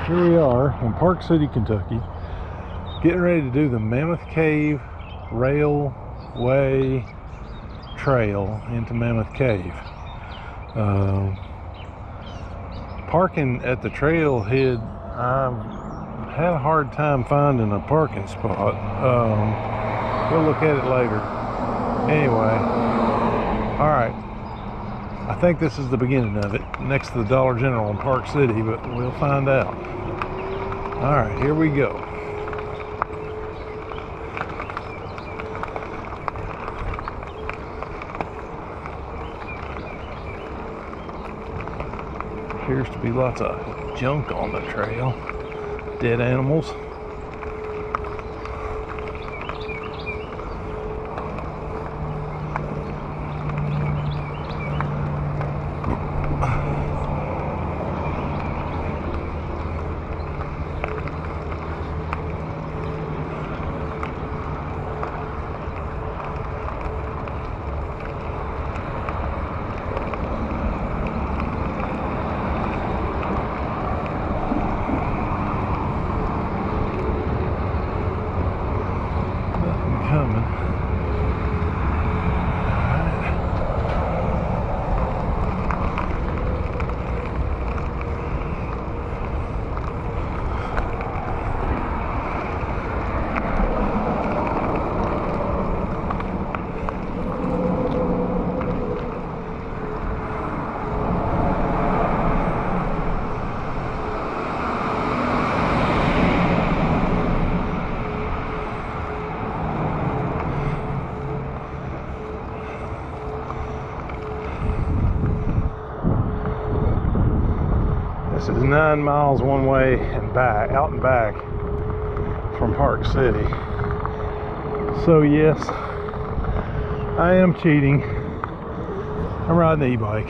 Here we are in Park City, Kentucky, getting ready to do the Mammoth Cave Railway Trail into Mammoth Cave. Parking at the trailhead, I've had a hard time finding a parking spot. We'll look at it later. Anyway, all right. I think this is the beginning of it, next to the Dollar General in Park City, but we'll find out. All right, here we go. Appears to be lots of junk on the trail, dead animals. Coming. This is 9 miles one way and back, out and back from Park City. So yes, I am cheating. I'm riding the e-bike.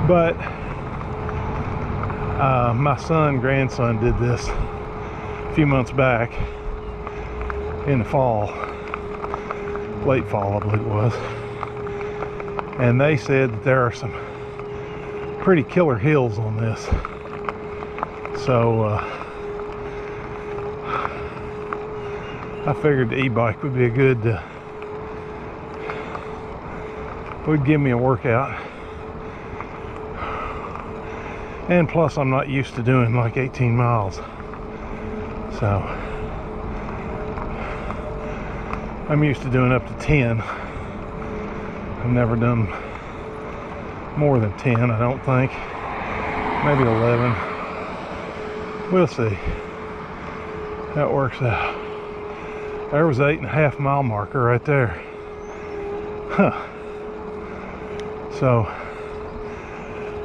But my grandson did this a few months back in the fall. Late fall, I believe it was, and they said that there are some pretty killer hills on this, so I figured the e-bike would be a good would give me a workout, and plus I'm not used to doing like 18 miles, so I'm used to doing up to 10. I've never done more than 10, I don't think. Maybe 11. We'll see how it works out. There was 8.5 mile marker right there. Huh. So,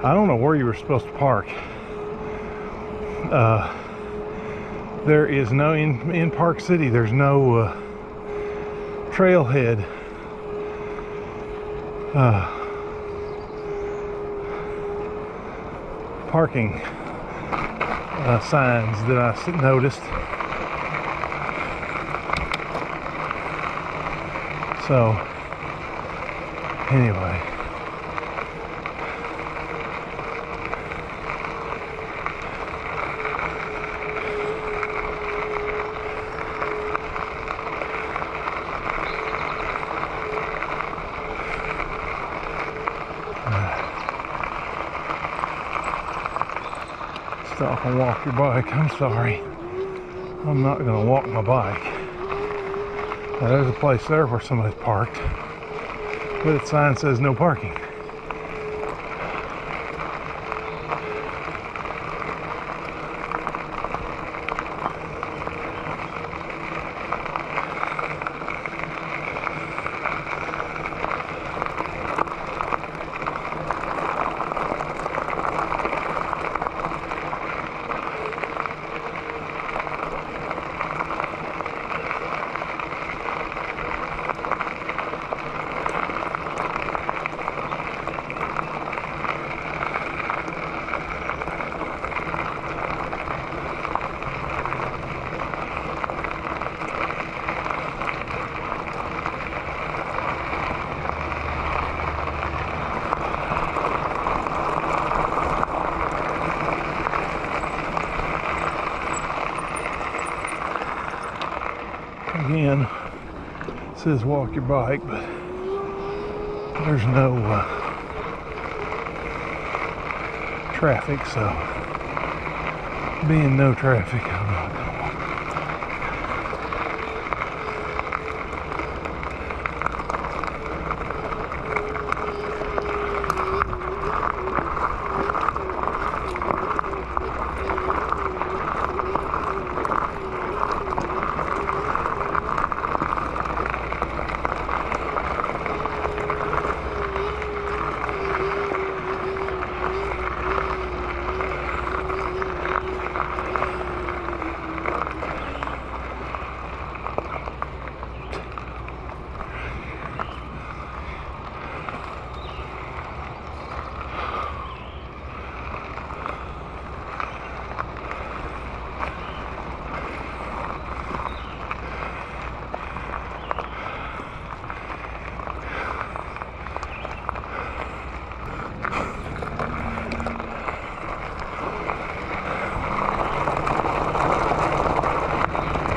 I don't know where you were supposed to park. There is no, in Park City, there's no trailhead parking signs that I noticed. So anyway, stop and walk your bike. I'm sorry. I'm not going to walk my bike. Now, there's a place there where somebody's parked, but the sign says no parking. says walk your bike, but there's no traffic, so being no traffic, I'm not gonna walk.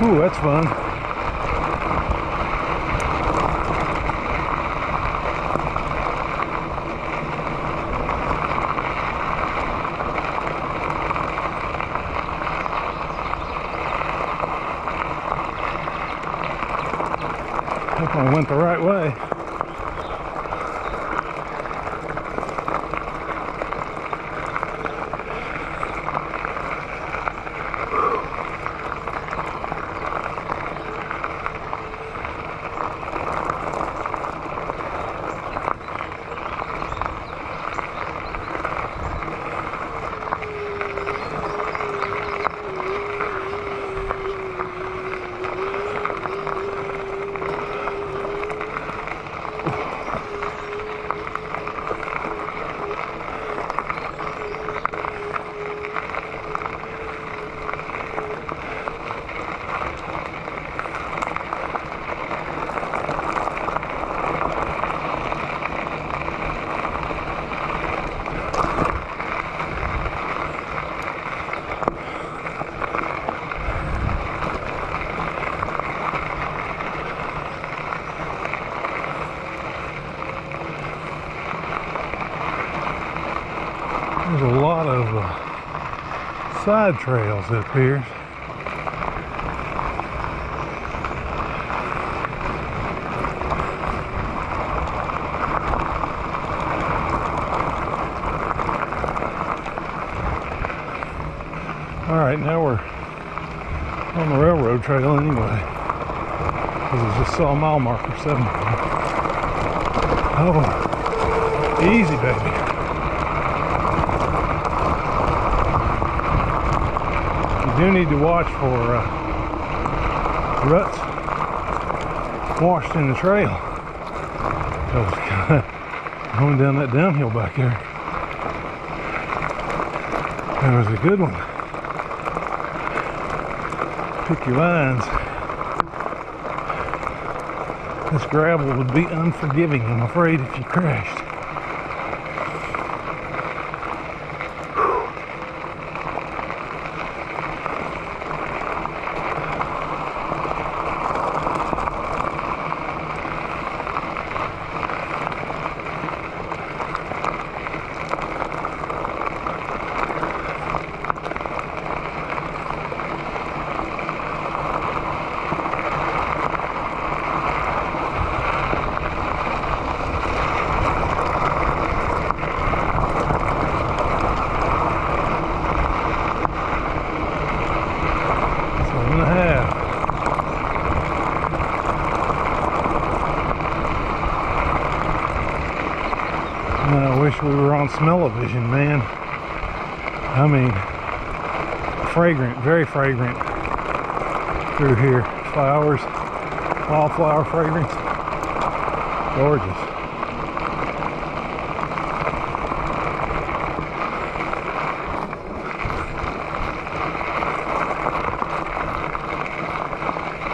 Ooh, that's fun. Definitely went the right way. There's a lot of side trails up here. All right, now we're on the railroad trail anyway, because I just saw a mile marker 7. Oh, easy, baby. You do need to watch for ruts washed in the trail. Going down that downhill back there. That was a good one. Pick your lines. This gravel would be unforgiving, I'm afraid, if you crashed. I wish we were on smell-o-vision, man. I mean, fragrant, very fragrant through here. Flowers, wildflower fragrance. Gorgeous.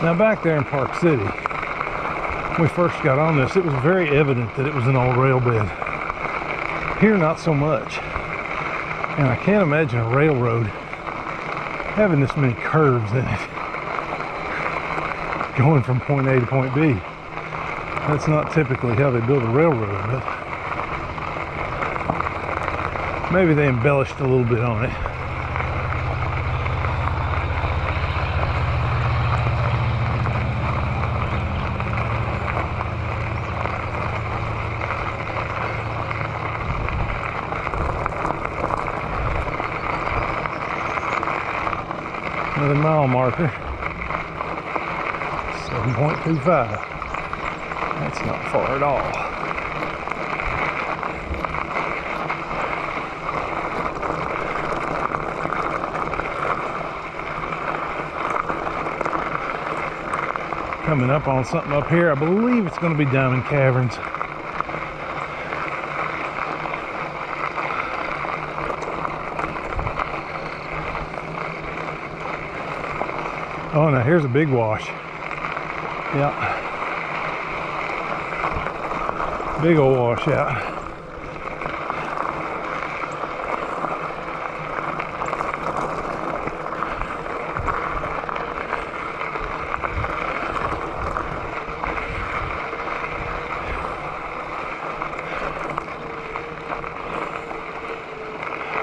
Now back there in Park City, when we first got on this, it was very evident that it was an old rail bed. Here, not so much. And I can't imagine a railroad having this many curves in it, going from point A to point B. That's not typically how they build a railroad, but maybe they embellished a little bit on it. Another mile marker, 7.25. That's not far at all. Coming up on something up here. I believe it's going to be Diamond Caverns. Oh, now here's a big wash. Yeah. Big old washout.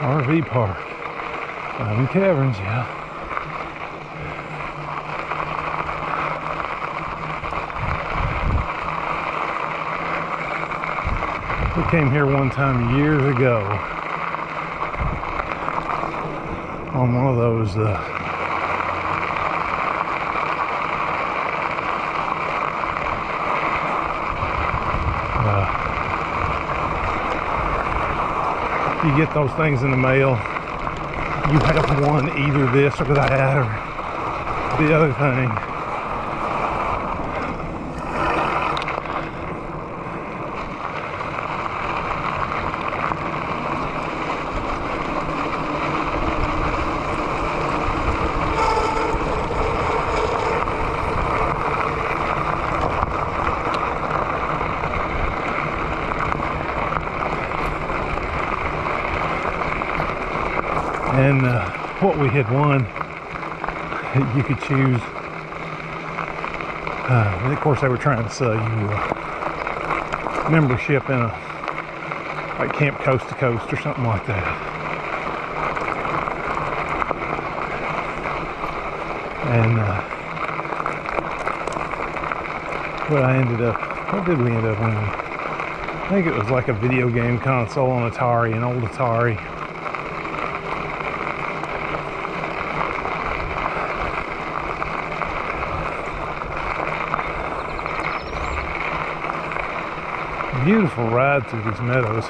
RV park. Diamond Caverns, yeah. We came here one time years ago on one of those you get those things in the mail. You have won either this or that or the other thing. And what we had won, you could choose, and of course they were trying to sell you membership in a, like Camp Coast to Coast or something like that. And what did we end up winning? I think it was like a video game console on Atari, an old Atari. Beautiful ride through these meadows.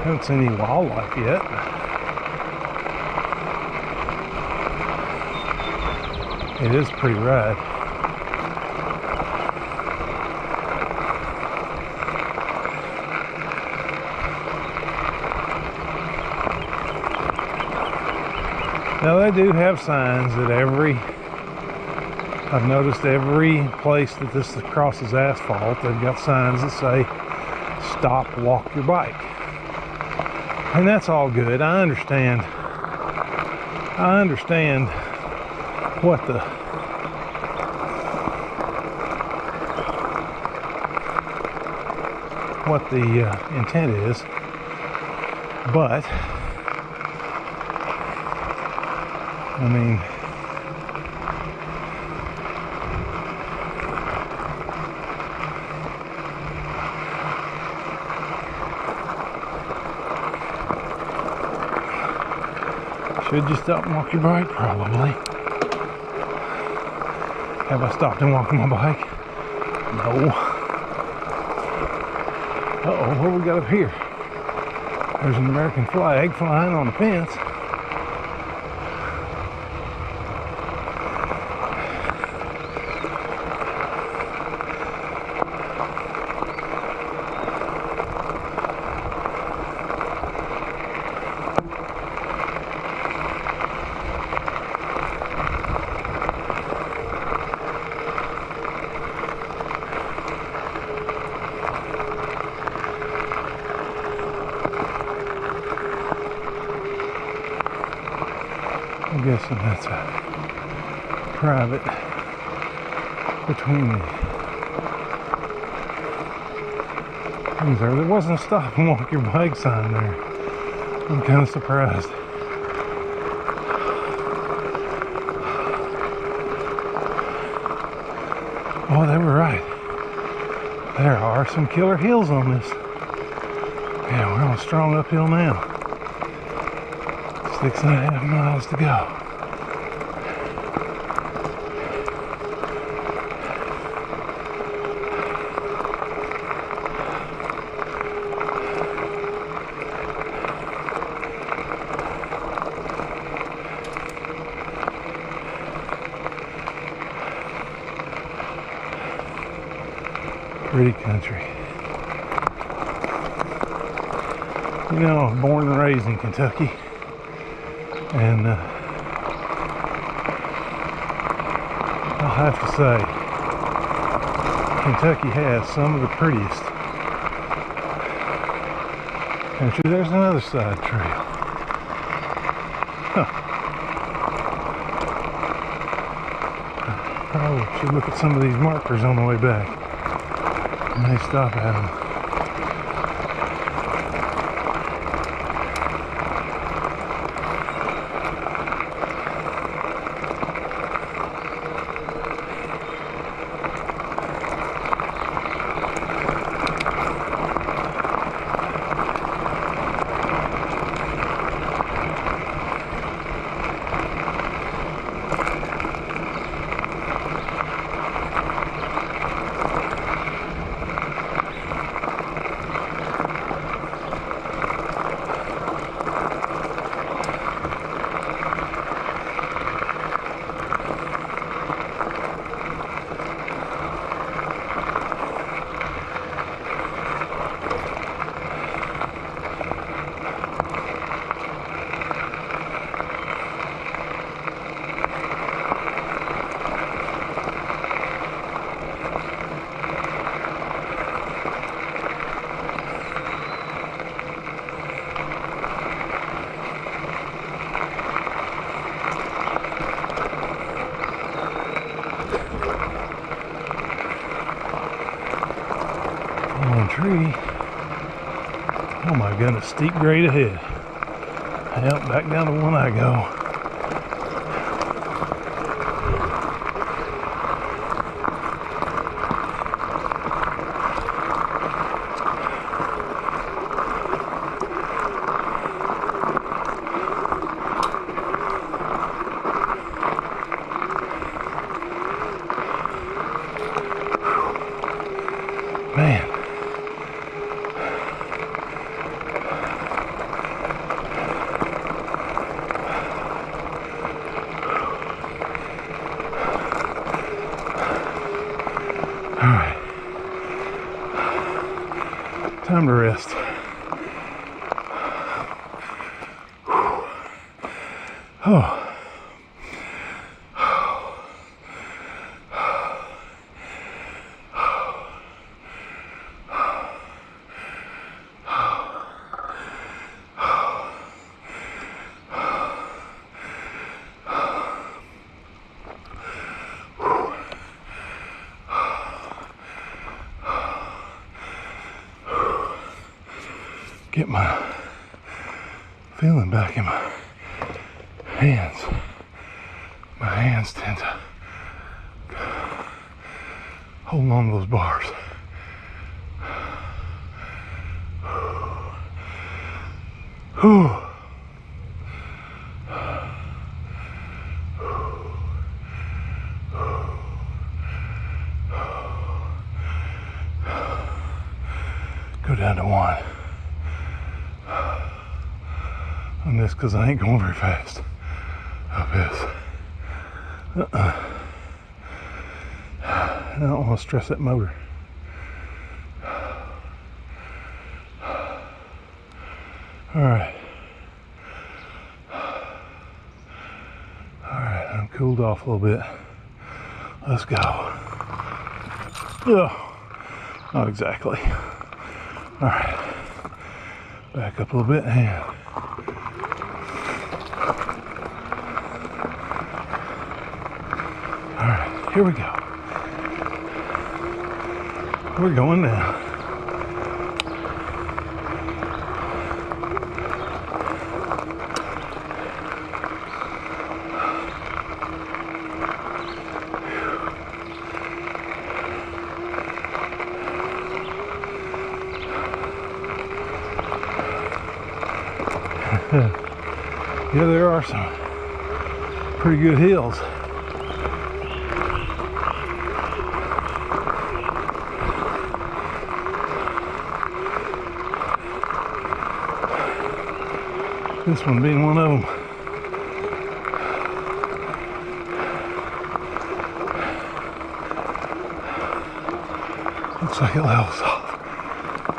Haven't seen any wildlife yet. It is a pretty ride. Now they do have signs at I've noticed every place that this crosses asphalt, they've got signs that say, stop, walk your bike. And that's all good. I understand what the intent is, but I mean, should you stop and walk your bike? Probably. Have I stopped and walked my bike? No. Uh-oh, what do we got up here? There's an American flag flying on the fence. I'm guessing that's a private between the There wasn't a stop and walk your bike sign there. I'm kind of surprised. Oh, they were right. There are some killer hills on this. Yeah, we're on a strong uphill now. 6.5 miles to go. Pretty country. You know, I was born and raised in Kentucky, and I'll have to say, Kentucky has some of the prettiest country. There's another side trail. Huh. Probably should look at some of these markers on the way back. And they stop at them. Tree. Oh my goodness, steep grade ahead. Yep, back down to one I go. Man. Time to rest. Oh. Get my feeling back in my hands. My hands tend to hold on to those bars. Whew. Go down to one. On this, because I ain't going very fast up this. I don't want to stress that motor. Alright, I'm cooled off a little bit. Let's go. Ugh. Not exactly. Alright, back up a little bit and alright, here we go. We're going down. Yeah, there are some pretty good hills. This one being one of them. Looks like it levels off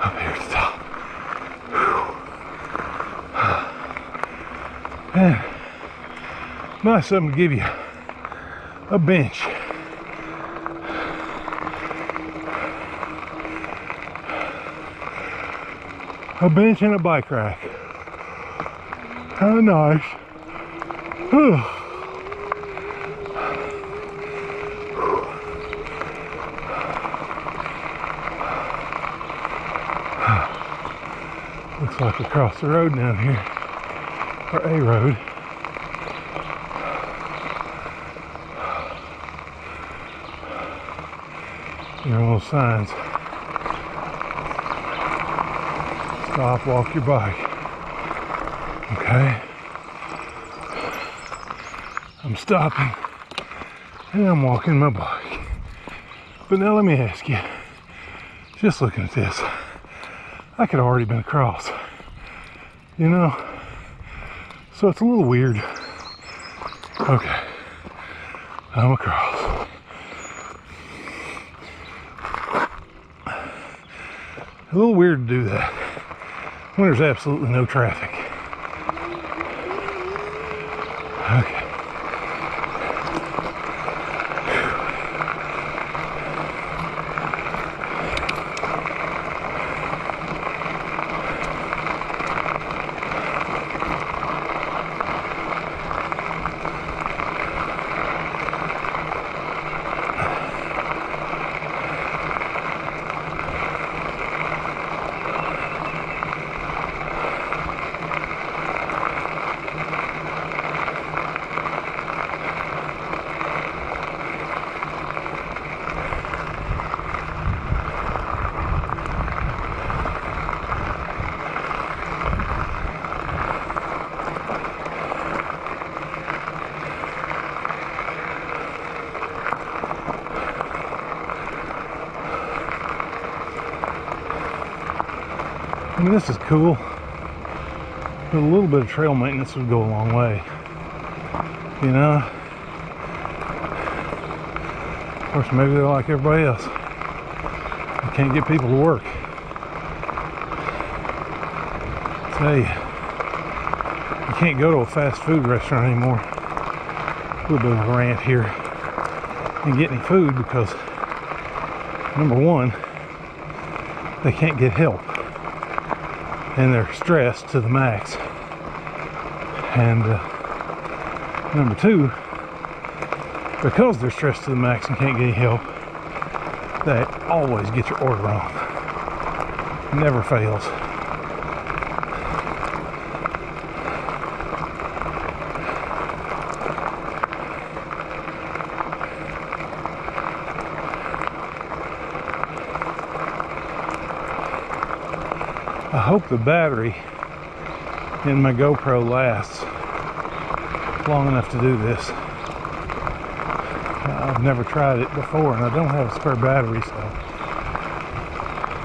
up here at the top. Whew. Man, nice something to give you a bench. A bench and a bike rack. How nice. Whew. Looks like we crossed the road down here, or a road. There are little signs. Stop, walk your bike. Okay. I'm stopping and I'm walking my bike. But now let me ask you, just looking at this, I could have already been across, you know? So it's a little weird. Okay, I'm across. A little weird to do that when there's absolutely no traffic. Okay. I mean, this is cool, but a little bit of trail maintenance would go a long way, you know? Of course, maybe they're like everybody else. They can't get people to work. I tell you can't go to a fast food restaurant anymore. A little bit of a rant here. And get any food because, number one, they can't get help. And they're stressed to the max. And number two, because they're stressed to the max and can't get any help, they always get your order wrong. Never fails. I hope the battery in my GoPro lasts long enough to do this. I've never tried it before and I don't have a spare battery, so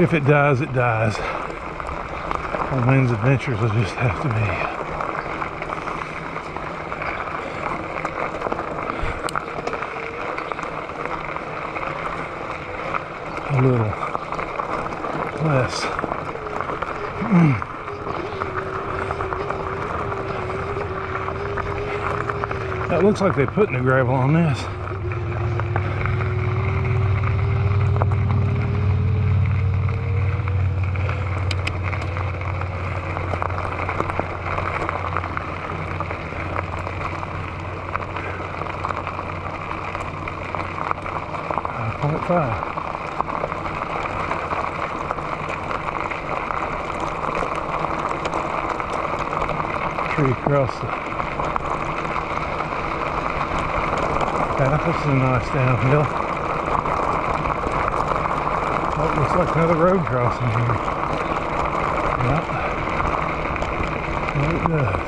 if it dies, it dies. On Wynn's Adventures, will just have to be. A little less. That looks like they put new gravel on this. Tree across the path. This is a nice downhill. Oh, looks like another road crossing here. Yep. Well, it does.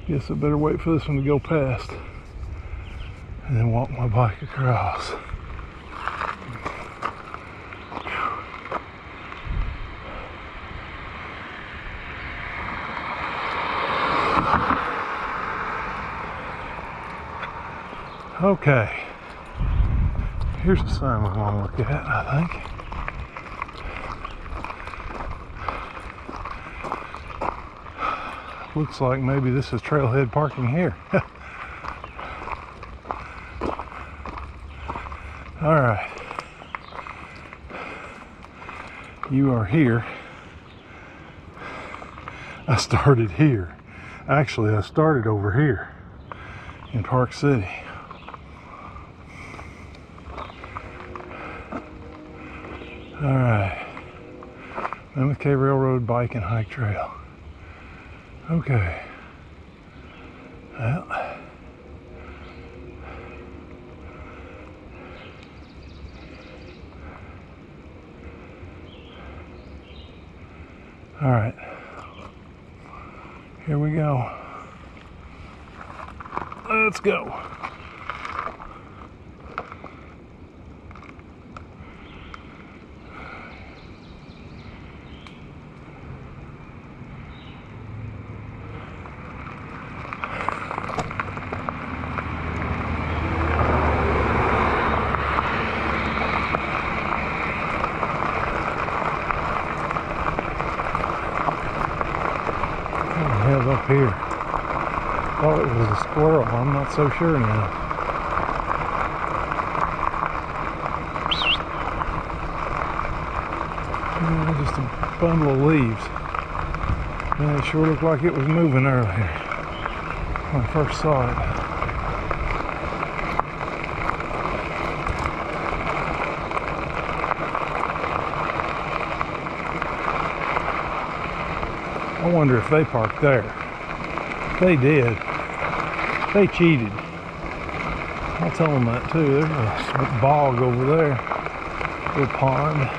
Guess I better wait for this one to go past and then walk my bike across. Okay, here's the sign we want to look at, I think. Looks like maybe this is trailhead parking here. All right, you are here. I started here. Actually, I started over here in Park City. All right, Mammoth Cave Railroad Bike and Hike Trail. Okay, well, all right, here we go. Let's go. Up here. Thought it was a squirrel. I'm not so sure now. Just a bundle of leaves. Man, it sure looked like it was moving earlier when I first saw it. I wonder if they parked there. If they did, they cheated. I'll tell them that too. There's a bog over there, little pond,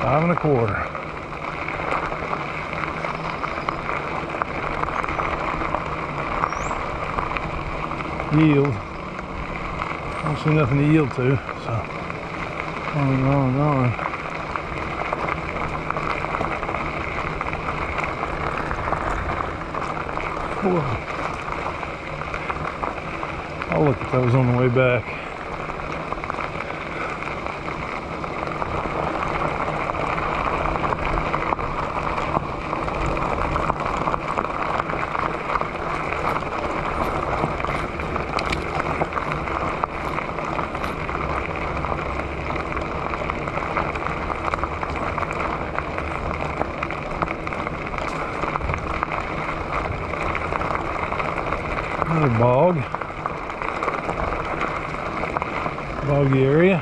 5 1/4. Yield. I don't see nothing to yield to, so on and on and on. I'll look at those on the way back. Another boggy area.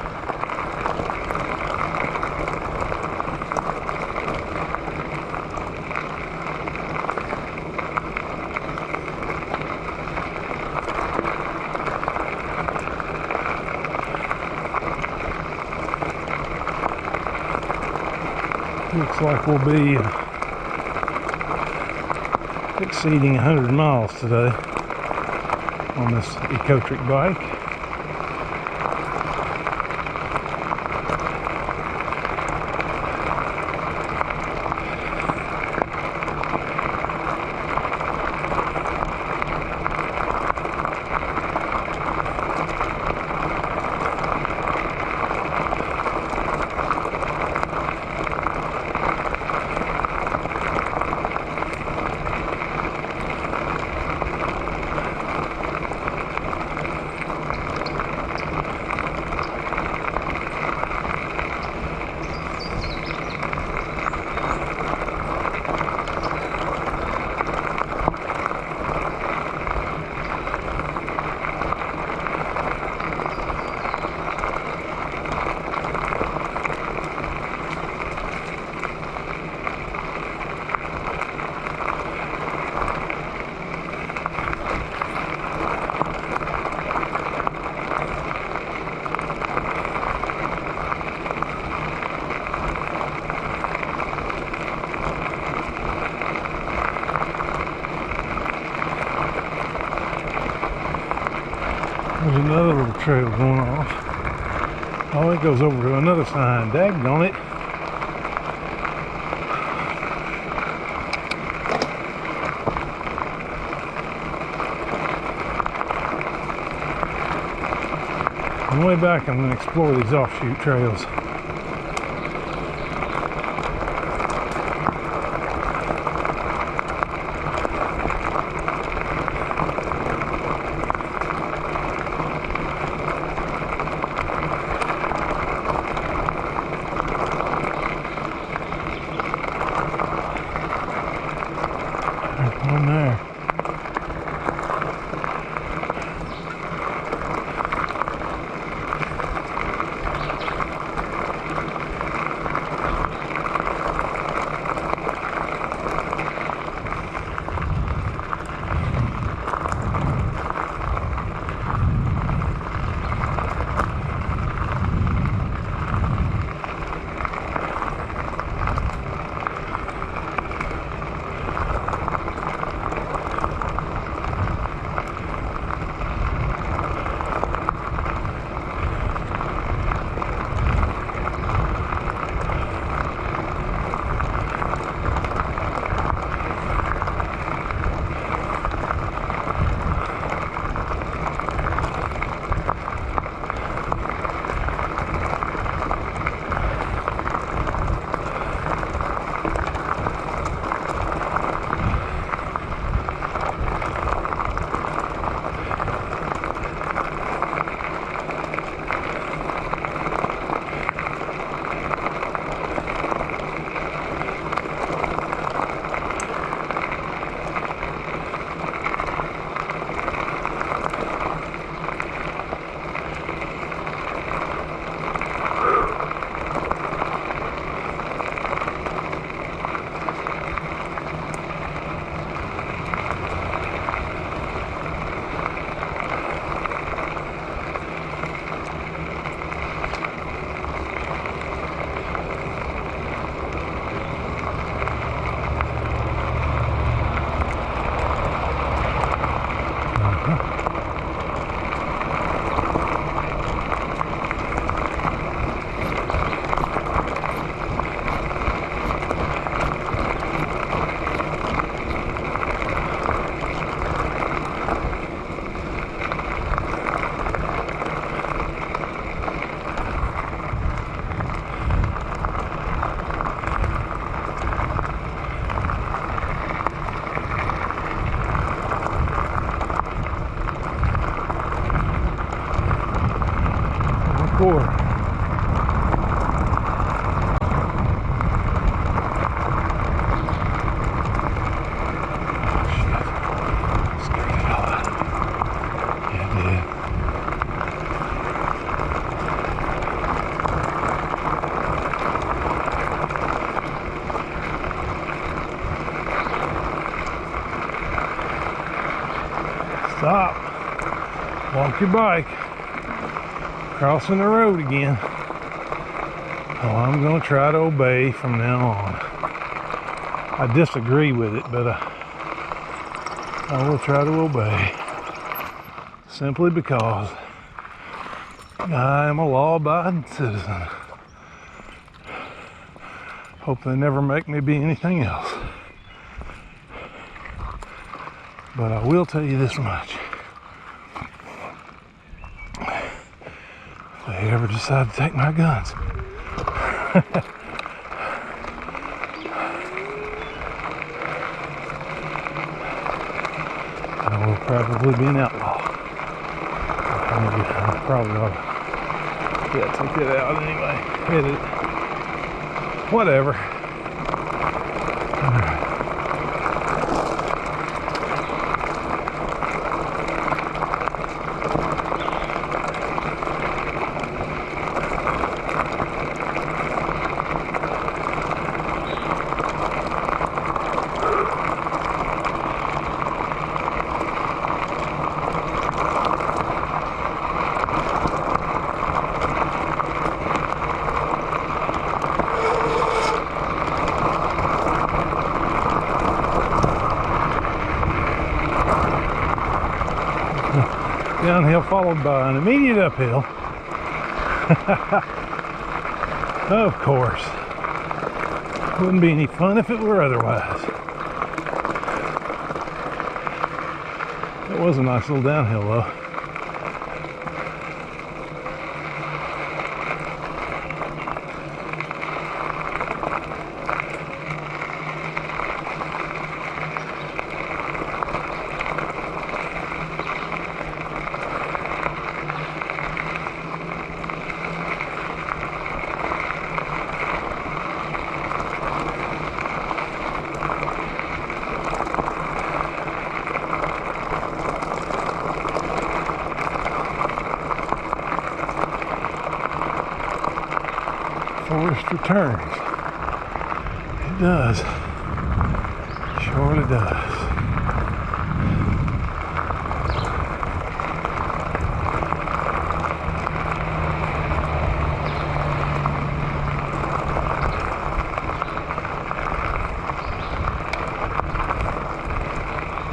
Looks like we'll be exceeding 100 miles today on this Ecotric bike. There's another little trail going off. Oh, it goes over to another sign. Daggone it. On the way back, I'm going to explore these offshoot trails. There's one there. Four. Stop. Walk your bike. Crossing the road again. Oh, I'm going to try to obey from now on. I disagree with it, but I will try to obey. Simply because I am a law-abiding citizen. Hope they never make me be anything else. But I will tell you this much. If they ever decide to take my guns, I will probably be an outlaw. I probably ought to take it out anyway. Hit it. Whatever. Downhill followed by an immediate uphill. Of course. Wouldn't be any fun if it were otherwise. It was a nice little downhill though. Forest returns. It does. Surely does.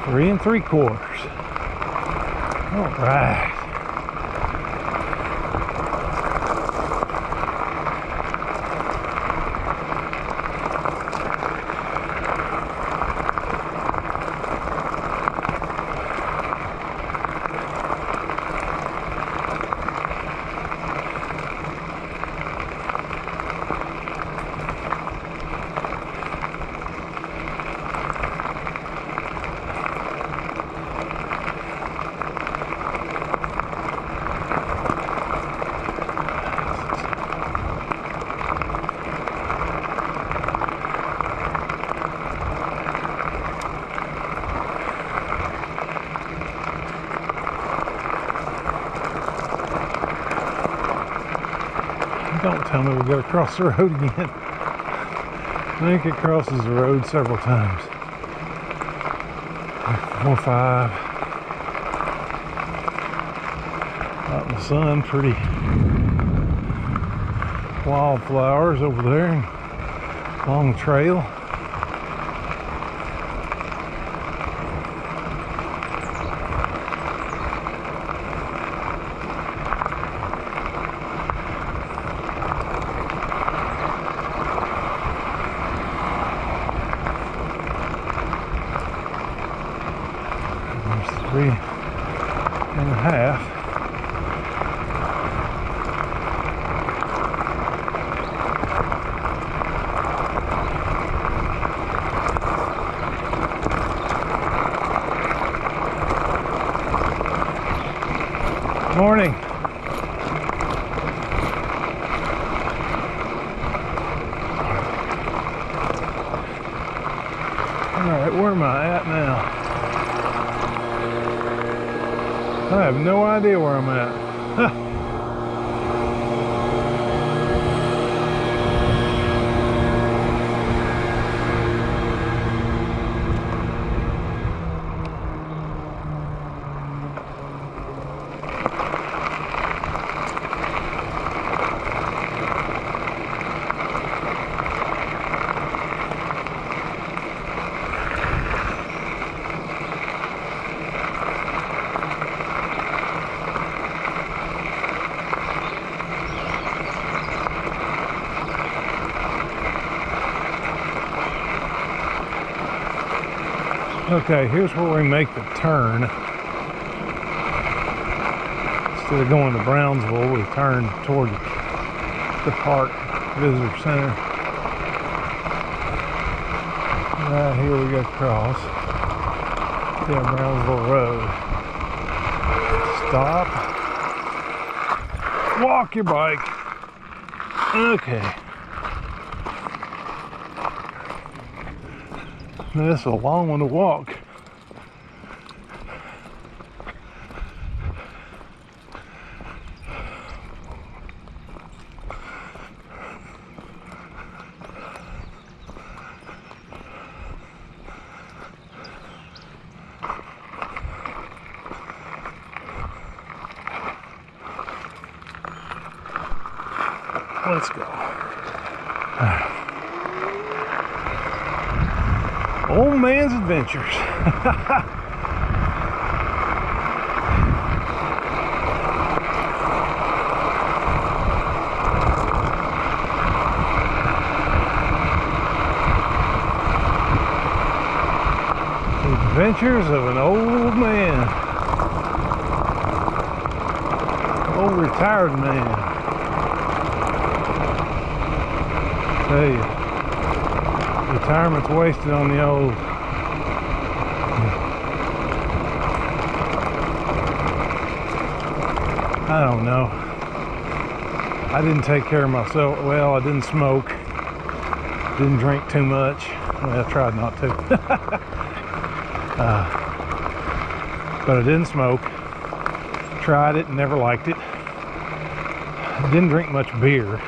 Three and 3/4. All right. Don't tell me we gotta cross the road again. I think it crosses the road several times. Like 4 or 5. Out in the sun, pretty wildflowers over there along the trail. There's 3.5. Morning. All right, where am I at now? I have no idea where I'm at. Huh. Okay, here's where we make the turn. Instead of going to Brownsville, we turn toward the park visitor center. Right here we go across down Brownsville Road. Stop. Walk your bike. Okay. Now, this is a long one to walk. Let's go. Old man's adventures. Adventures of an old man. Old retired man. Tell you, retirement's wasted on the old. I don't know. I didn't take care of myself. Well, I didn't smoke. Didn't drink too much. Well, I tried not to. But I didn't smoke. Tried it and never liked it. Didn't drink much beer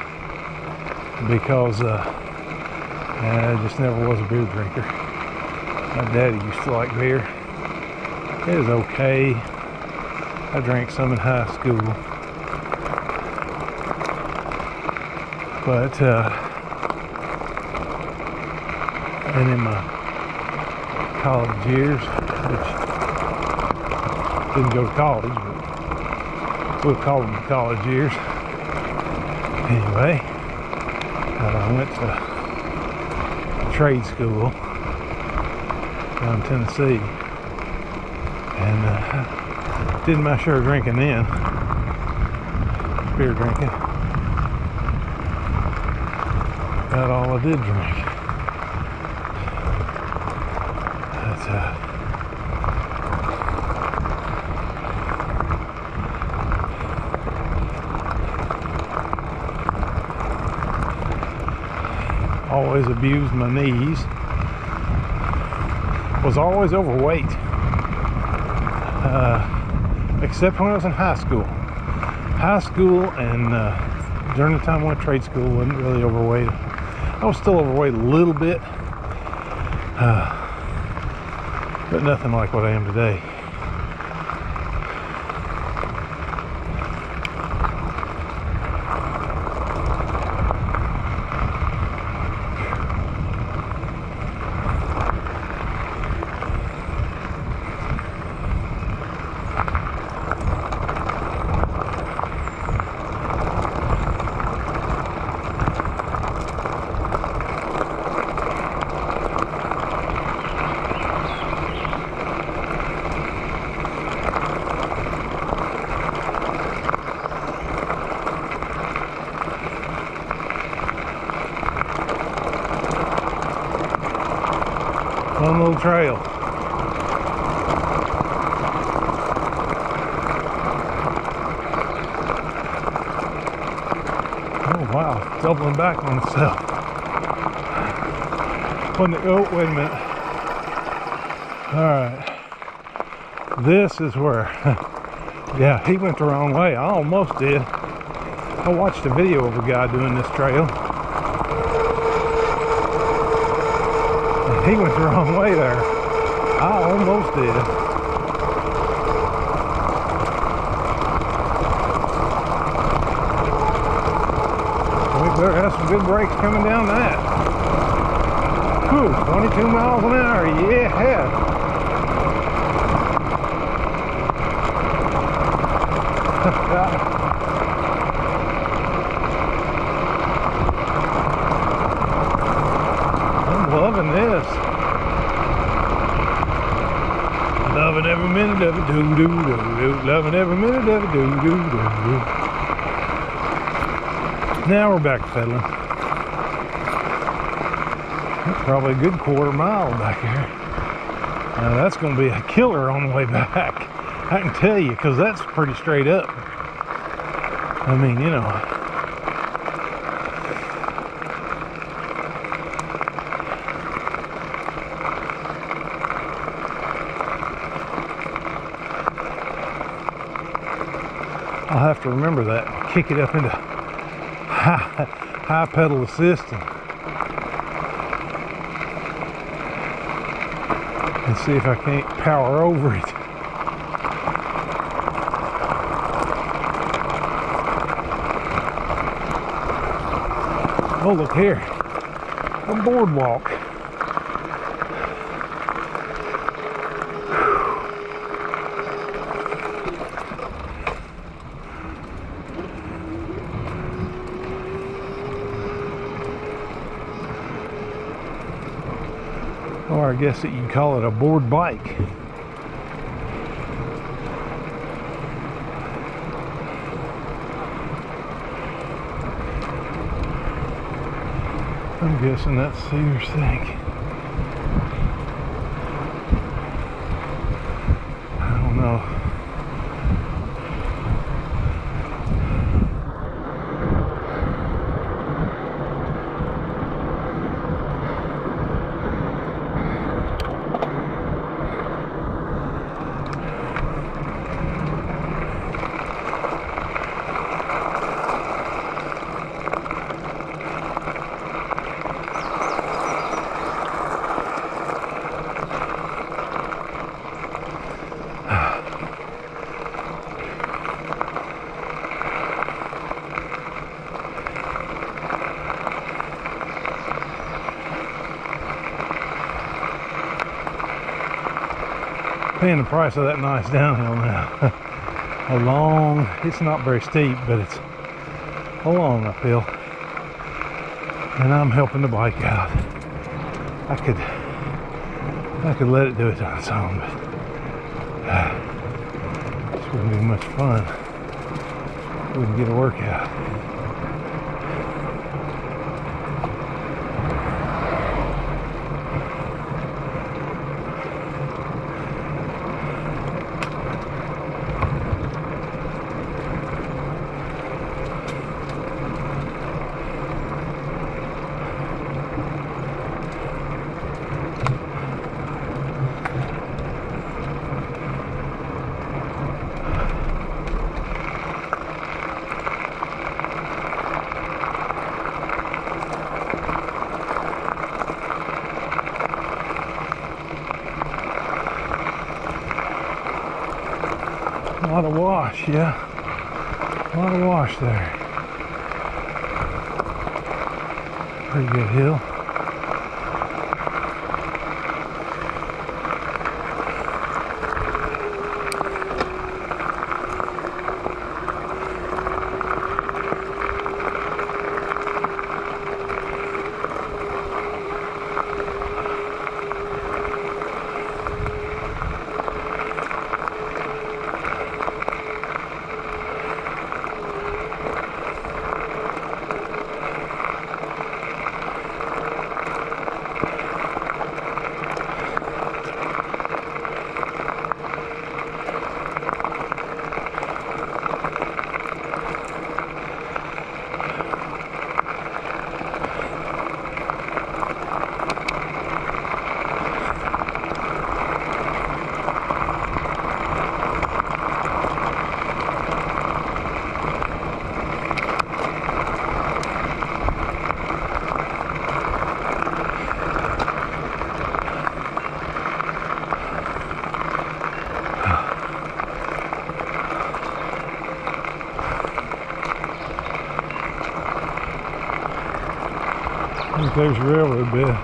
because I just never was a beer drinker. My daddy used to like beer. It was okay. I drank some in high school. But and in my college years, which didn't go to college, but we'll call them college years. Anyway, I went to trade school down in Tennessee, and did my share of drinking then, beer drinking. About all I did drink. That's always abused my knees. Was always overweight. Except when I was in high school. High school and during the time I went to trade school, wasn't really overweight. I was still overweight a little bit, but nothing like what I am today. Fun little trail. Oh wow, doubling back on itself. Oh, wait a minute. Alright. This is where, yeah, he went the wrong way. I almost did. I watched a video of a guy doing this trail. He went the wrong way there. I almost did. We better have some good brakes coming down that. Whew, 22 miles an hour, yeah. Loving this. Loving every minute of it, do-do-do-do. Loving every minute of it, do-do-do-do. Now we're back pedaling. That's probably a good quarter mile back here. Now that's going to be a killer on the way back. I can tell you, because that's pretty straight up. I mean, you know. I'll have to remember that. Kick it up into high pedal assist and see if I can't power over it. Oh, look here. A boardwalk. Or I guess that you call it a board bike. I'm guessing that's Cedar Sink. I don't know. Paying the price of that nice downhill now. It's not very steep, but it's a long uphill. And I'm helping the bike out. I could let it do it on its own, but this wouldn't be much fun. Wouldn't get a workout. A lot of wash, yeah. A lot of wash there. Pretty good hill. I think there's a railroad bed.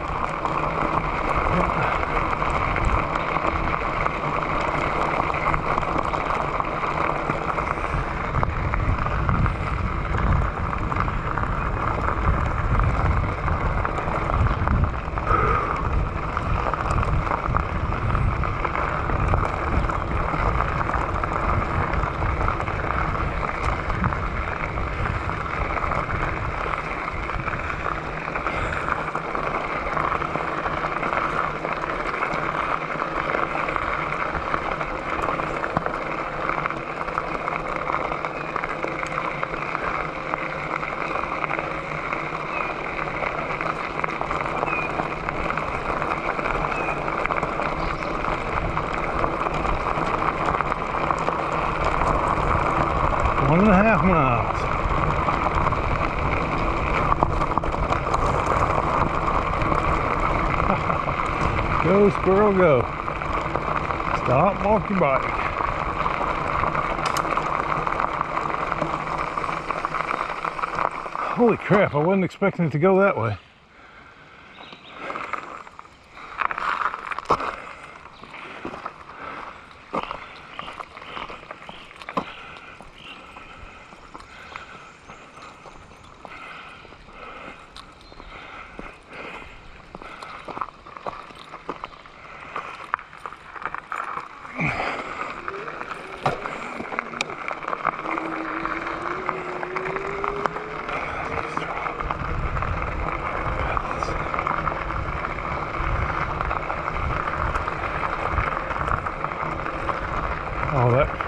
One and a half miles. Go, squirrel, go. Stop, walk your bike. Holy crap, I wasn't expecting it to go that way.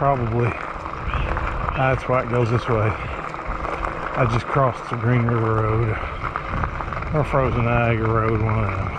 probably, that's why it goes this way. I just crossed the Green River Road or Frozen Niagara Road, one of them.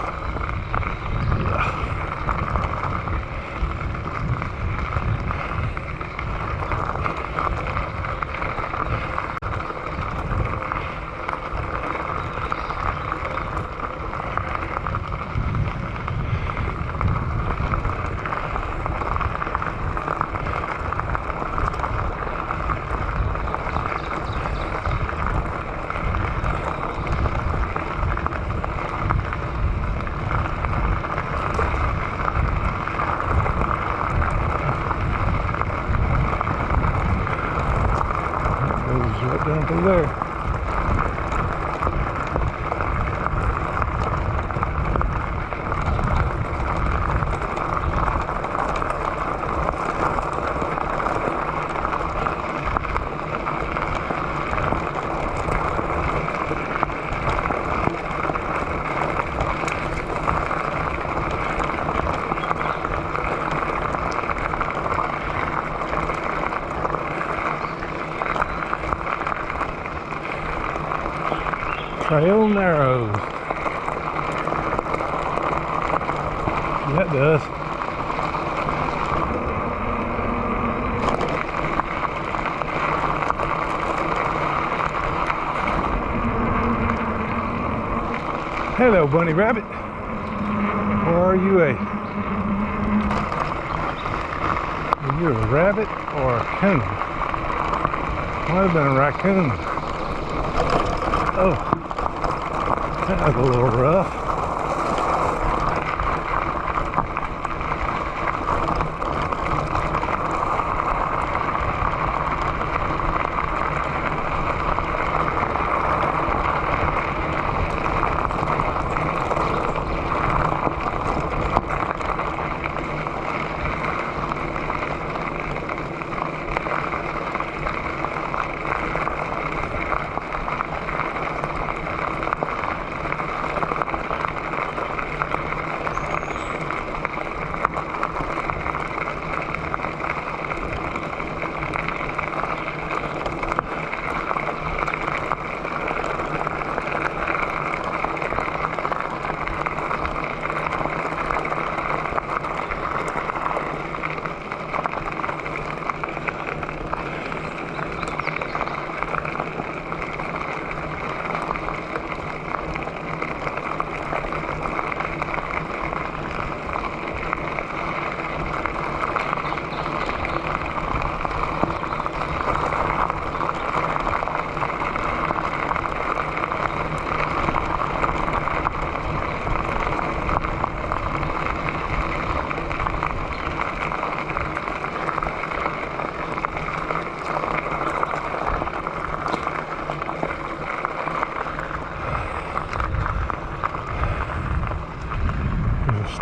Right down through there. Trail narrows. Yeah, it does. Hello, bunny rabbit. Where are you at? Are you a rabbit or a coon? Might have been a raccoon. Oh. That was a little rough.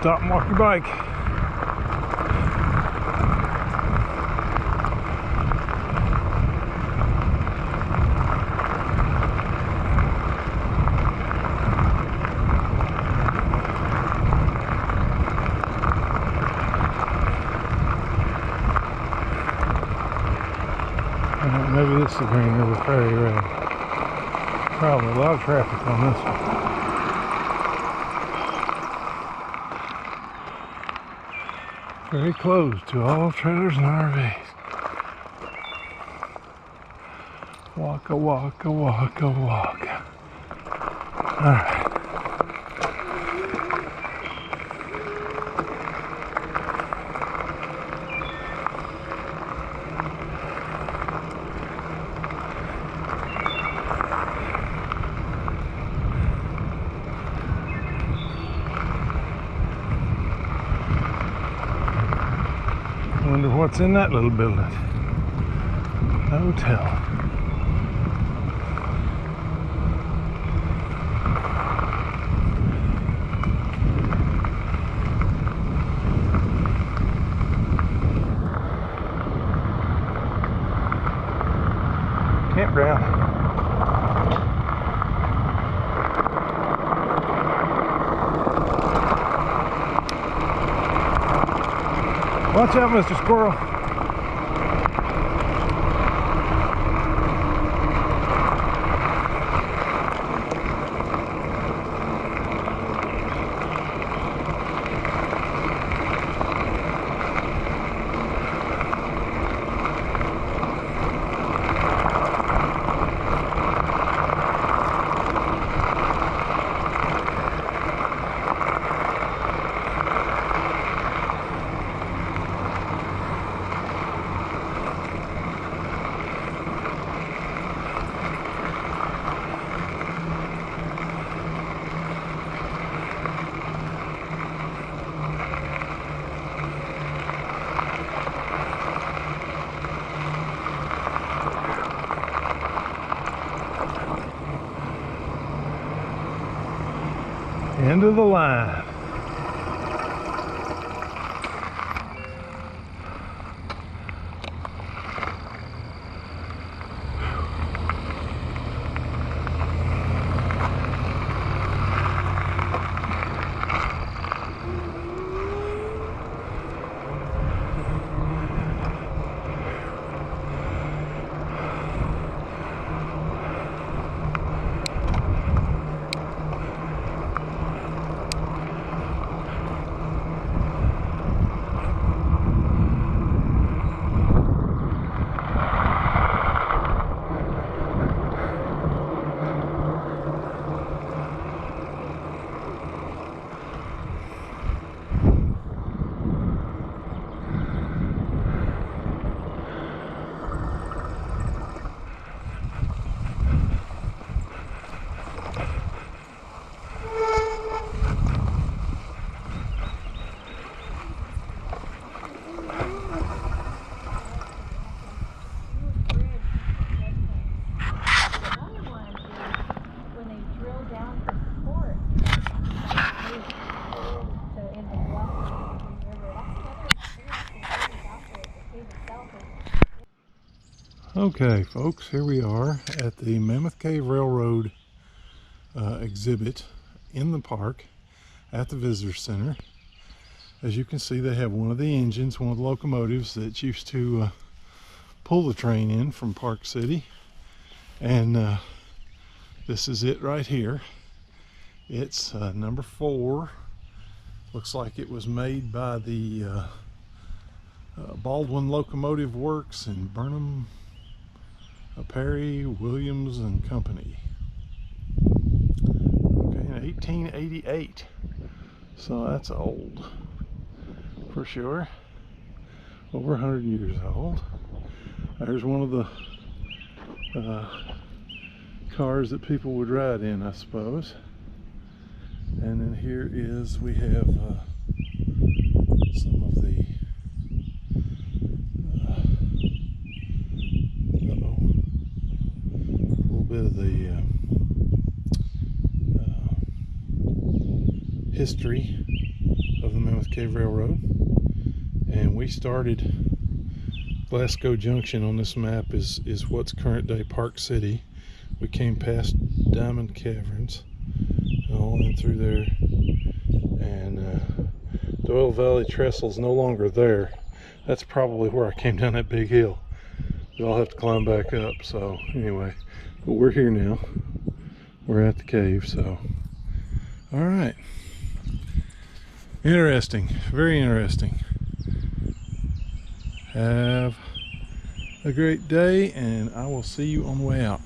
Stop and walk your bike. Maybe this is the Green River Ferry Road. Probably a lot of traffic on this one. Very close to all trailers and RVs. Waka, waka, waka, waka. Alright. Wonder what's in that little building. Hotel. Campground. Watch out, Mr. Squirrel. End of the line. Okay, folks, here we are at the Mammoth Cave Railroad exhibit in the park at the Visitor Center. As you can see, they have one of the engines, one of the locomotives that used to pull the train in from Park City. And this is it right here. It's number 4. Looks like it was made by the Baldwin Locomotive Works in Burnham, Perry, Williams and Company. Okay, in 1888. So that's old for sure. Over 100 years old. There's one of the cars that people would ride in, I suppose. And then here is, we have some of the bit of the history of the Mammoth Cave Railroad. And we started Glasgow Junction on this map is what's current day Park City. We came past Diamond Caverns all in through there, and Doyle Valley Trestle's no longer there. That's probably where I came down that big hill. I'll have to climb back up. So anyway, but we're here now. We're at the cave. So all right, interesting, very interesting. Have a great day, and I will see you on the way out.